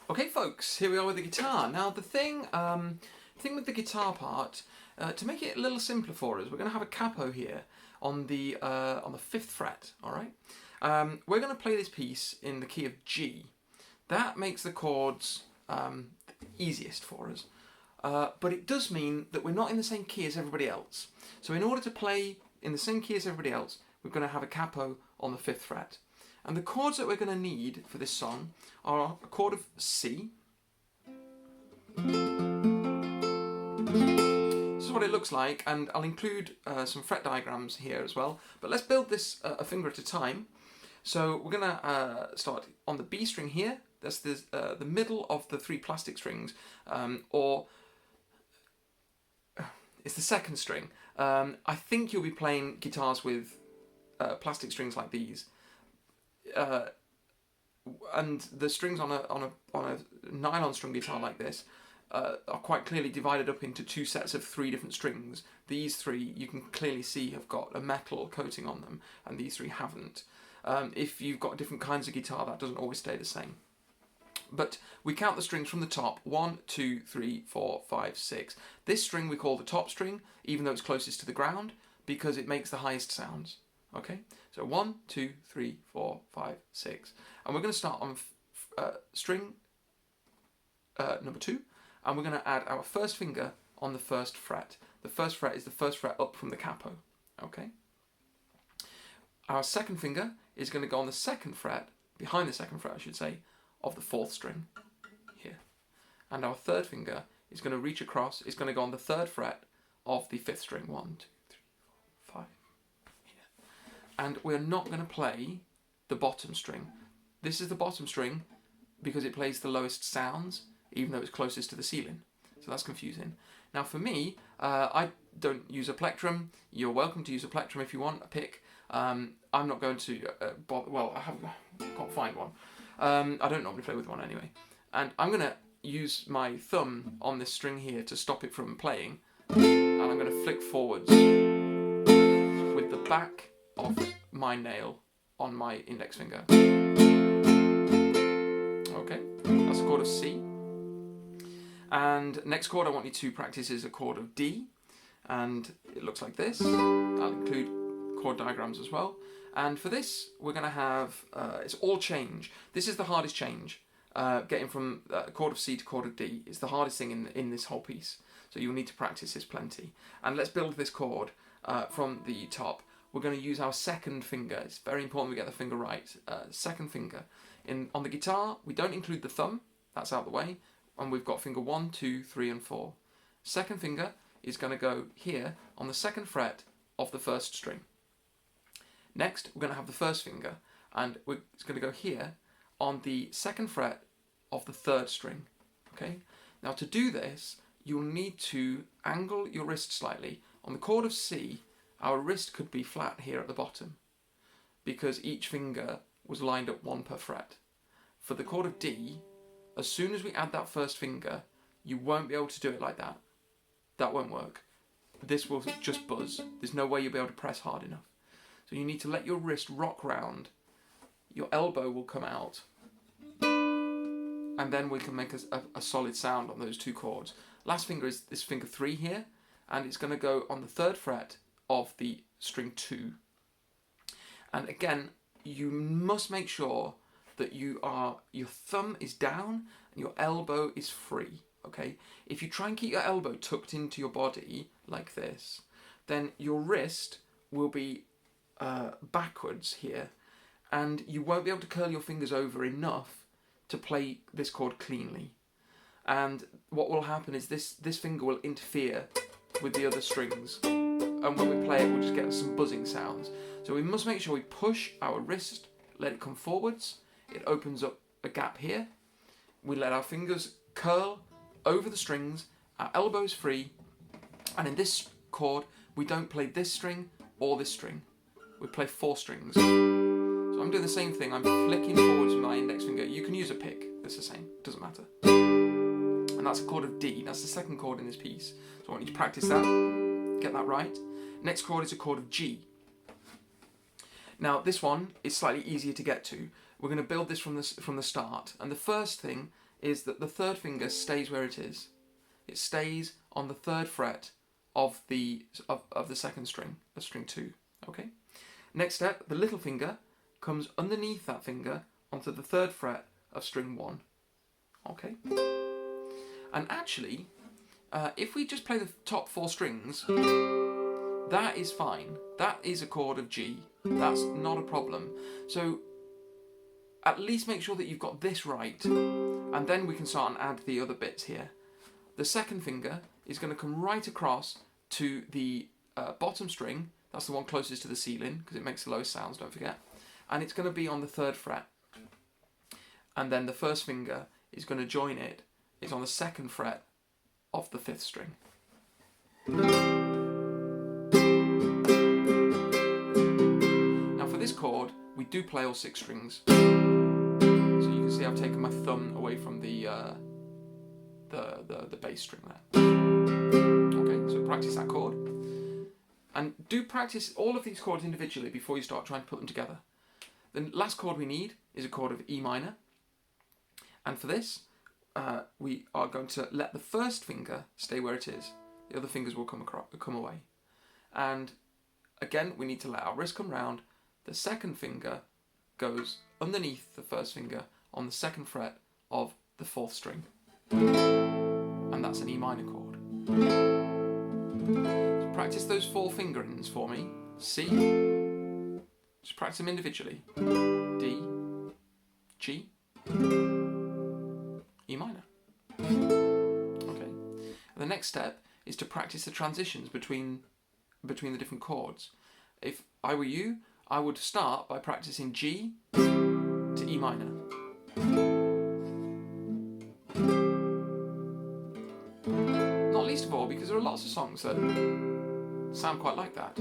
Okay, folks, here we are with the guitar. Now, the thing with the guitar part, to make it a little simpler for us, we're going to have a capo here on the 5th fret. All right, we're going to play this piece in the key of G. That makes the chords easiest for us, but it does mean that we're not in the same key as everybody else. So, in order to play in the same key as everybody else, we're going to have a capo on the 5th fret. And the chords that we're going to need for this song are a chord of C. This is what it looks like, and I'll include some fret diagrams here as well. But let's build this a finger at a time. So we're going to start on the B string here. That's the middle of the 3 plastic strings, or it's the 2nd string. I think you'll be playing guitars with plastic strings like these. And the strings on a nylon string guitar like this are quite clearly divided up into 2 sets of 3 different strings. These 3 you can clearly see have got a metal coating on them, and these 3 haven't. If you've got different kinds of guitar, that doesn't always stay the same. But we count the strings from the top: 1, 2, 3, 4, 5, 6. This string we call the top string, even though it's closest to the ground, because it makes the highest sounds. Okay, so 1, 2, 3, 4, 5, 6. And we're going to start on string number 2, and we're going to add our first finger on the 1st fret. The 1st fret is the 1st fret up from the capo. Okay. Our 2nd finger is going to go on the 2nd fret, behind the 2nd fret I should say, of the 4th string here. And our 3rd finger is going to reach across, it's going to go on the 3rd fret of the 5th string. 1, 2, 3, 4, 5. And we're not going to play the bottom string. This is the bottom string because it plays the lowest sounds, even though it's closest to the ceiling. So that's confusing. Now for me, I don't use a plectrum. You're welcome to use a plectrum if you want, a pick. I'm not going to bother, well, I can't find one. I don't normally play with one anyway. And I'm going to use my thumb on this string here to stop it from playing. And I'm going to flick forwards with the back of my nail on my index finger. Okay, that's a chord of C. And next chord I want you to practice is a chord of D, and it looks like this. I'll include chord diagrams as well. And for this we're going to have, it's all change. This is the hardest change. Getting from chord of C to chord of D is the hardest thing in this whole piece. So you'll need to practice this plenty. And let's build this chord from the top. We're going to use our 2nd finger. It's very important we get the finger right. 2nd finger. On the guitar, we don't include the thumb. That's out the way. And we've got finger 1, 2, 3, and 4. 2nd finger is going to go here on the 2nd fret of the 1st string. Next, we're going to have the 1st finger, and it's going to go here on the 2nd fret of the 3rd string. Okay. Now to do this, you'll need to angle your wrist slightly. On the chord of C, our wrist could be flat here at the bottom because each finger was lined up 1 per fret. For the chord of D, as soon as we add that 1st finger, you won't be able to do it like that. That won't work. This will just buzz. There's no way you'll be able to press hard enough. So you need to let your wrist rock round. Your elbow will come out, and then we can make a solid sound on those 2 chords. Last finger is this finger 3 here, and it's going to go on the 3rd fret of the string 2. And again, you must make sure that your thumb is down and your elbow is free. Okay? If you try and keep your elbow tucked into your body like this, then your wrist will be backwards here, and you won't be able to curl your fingers over enough to play this chord cleanly. And what will happen is this finger will interfere with the other strings, and when we play it we'll just get some buzzing sounds. So we must make sure we push our wrist, let it come forwards, it opens up a gap here, we let our fingers curl over the strings, our elbows free, and in this chord we don't play this string or this string, we play 4 strings. So I'm doing the same thing, I'm flicking forwards with my index finger. You can use a pick, it's the same, doesn't matter. And that's a chord of D, that's the 2nd chord in this piece. So I want you to practice that, get that right. Next chord is a chord of G. Now this one is slightly easier to get to. We're going to build this from the start, and the first thing is that the third finger stays where it is. It stays on the third fret of the second string, of string 2. Okay. Next step, the little finger comes underneath that finger onto the third fret of string 1. Okay. And actually, if we just play the top 4 strings, that is fine. That is a chord of G. That's not a problem. So at least make sure that you've got this right, and then we can start and add the other bits here. The second finger is going to come right across to the bottom string. That's the one closest to the ceiling because it makes the lowest sounds, don't forget. And it's going to be on the 3rd fret. And then the first finger is going to join it. It's on the 2nd fret of the 5th string. Now for this chord, we do play all 6 strings. So you can see I've taken my thumb away from the bass string there. Okay, so practice that chord. And do practice all of these chords individually before you start trying to put them together. The last chord we need is a chord of E minor. And for this, we are going to let the first finger stay where it is. The other fingers will come away. And again, we need to let our wrist come round. The second finger goes underneath the first finger on the 2nd fret of the 4th string. And that's an E minor chord. So practice those 4 fingerings for me. C. Just practice them individually. D. G. E minor. Okay. And the next step is to practice the transitions between the different chords. If I were you, I would start by practicing G to E minor. Not least of all because there are lots of songs that sound quite like that.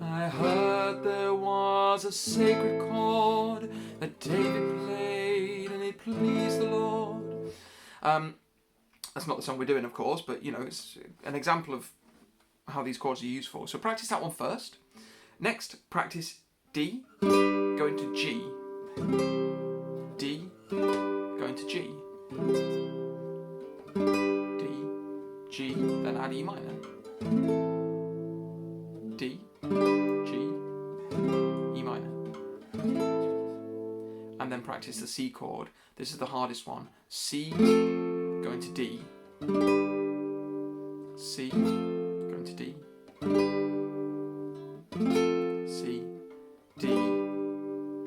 I heard there was a sacred chord that David played and it pleased the Lord. That's not the song we're doing, of course, but you know, it's an example of how these chords are useful. So practice that one first. Next, practice D, go into G. D, go into G. D, G, then add E minor. D, G, E minor. And then practice the C chord. This is the hardest one. C, go into D. C, go into D. C, D,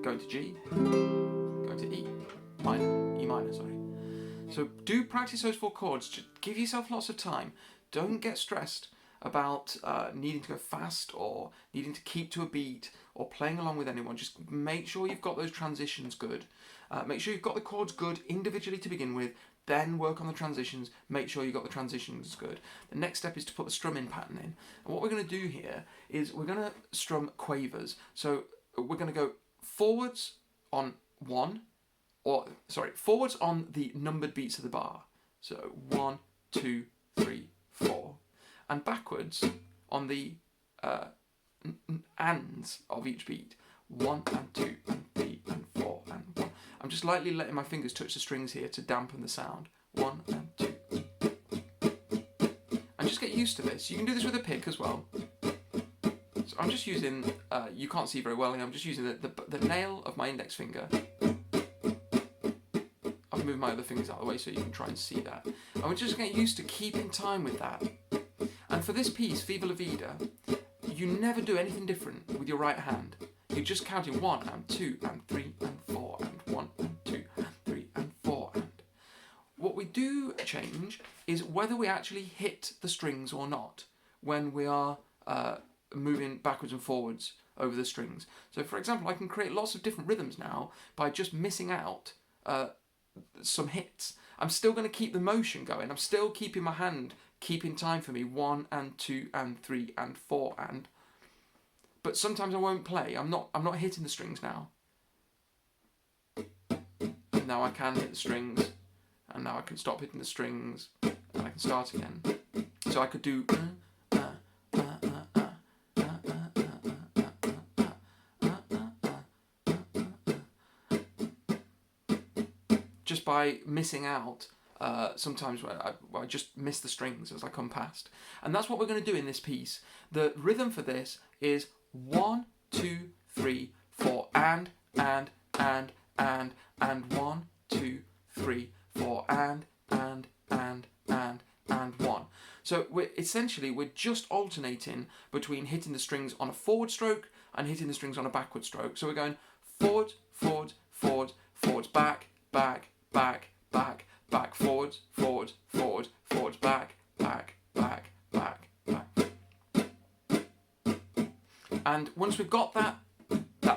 go into G, go into E minor, sorry. So do practice those 4 chords. Just give yourself lots of time. Don't get stressed about needing to go fast or needing to keep to a beat or playing along with anyone. Just make sure you've got those transitions good. Make sure you've got the chords good individually to begin with, then work on the transitions. Make sure you've got the transitions good. The next step is to put the strumming pattern in. And what we're going to do here is we're going to strum quavers. So we're going to go forwards on forwards on the numbered beats of the bar. So 1, 2, 3, 4. And backwards on the ands of each beat. 1 and 2 and 3 and 4 and 1. I'm just lightly letting my fingers touch the strings here to dampen the sound. 1 and 2. And just get used to this. You can do this with a pick as well. So I'm just using, you can't see very well, I'm just using the nail of my index finger. I've moved my other fingers out of the way so you can try and see that. And we're just getting used to keeping time with that. And for this piece, Viva, vida, you never do anything different with your right hand. You're just counting 1 and 2 and 3 and 4 and 1 and 2 and 3 and 4 and. What we do change is whether we actually hit the strings or not when we are moving backwards and forwards over the strings. So for example, I can create lots of different rhythms now by just missing out some hits. I'm still going to keep the motion going. I'm still keeping my hand keeping time for me, 1 and 2 and 3 and 4 and. But sometimes I won't play. I'm not hitting the strings now. And now I can hit the strings, and now I can stop hitting the strings, and I can start again. So I could do. just by missing out. Sometimes where I just miss the strings as I come past. And that's what we're going to do in this piece. The rhythm for this is 1, 2, 3, 4, and 1, 2, 3, 4, and 1. So we're just alternating between hitting the strings on a forward stroke and hitting the strings on a backward stroke. So we're going forward, forward, forward, forwards, back, back, back, back, back, forwards, forward, forward, forwards, back, back, back, back, back. And once we've got that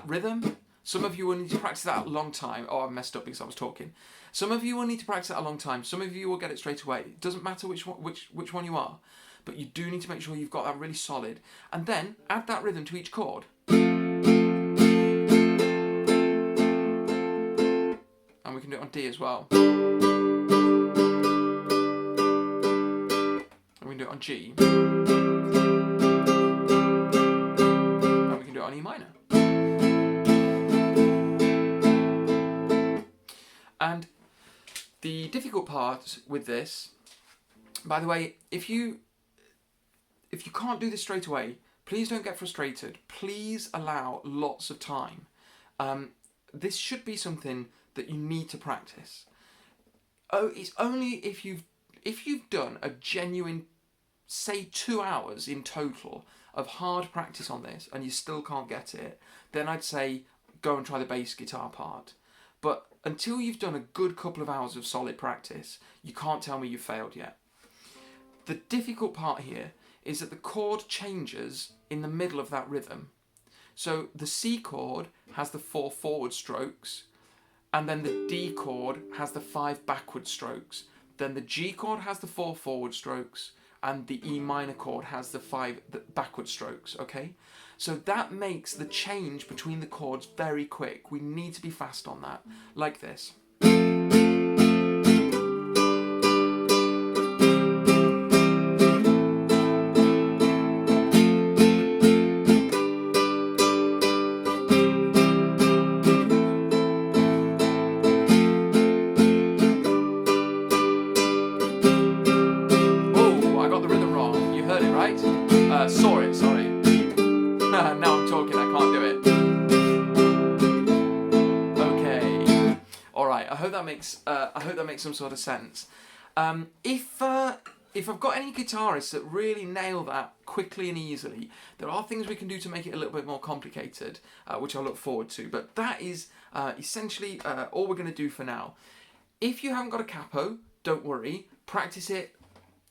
rhythm, some of you will need to practice that a long time. Oh, I messed up because I was talking. Some of you will need to practice that a long time. Some of you will get it straight away. It doesn't matter which one you are, but you do need to make sure you've got that really solid. And then add that rhythm to each chord. And we can do it on D as well. And we can do it on G. And we can do it on E minor. And the difficult part with this, by the way, if you can't do this straight away, please don't get frustrated. Please allow lots of time. This should be something that you need to practice. Oh, it's only if you've done a genuine, say 2 hours in total of hard practice on this and you still can't get it, then I'd say go and try the bass guitar part. But until you've done a good couple of hours of solid practice, you can't tell me you failed yet. The difficult part here is that the chord changes in the middle of that rhythm. So the C chord has the 4 forward strokes, and then the D chord has the 5 backward strokes. Then the G chord has the 4 forward strokes, and the E minor chord has the 5 backward strokes, okay? So that makes the change between the chords very quick. We need to be fast on that, like this. Sorry. Now I'm talking, I can't do it. Okay. Alright, I hope that makes some sort of sense. If I've got any guitarists that really nail that quickly and easily, there are things we can do to make it a little bit more complicated, which I look forward to. But that is essentially all we're going to do for now. If you haven't got a capo, don't worry. Practice it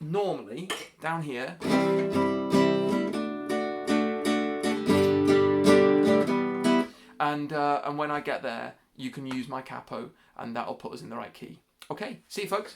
normally down here. And when I get there, you can use my capo, and that'll put us in the right key. Okay, see you folks.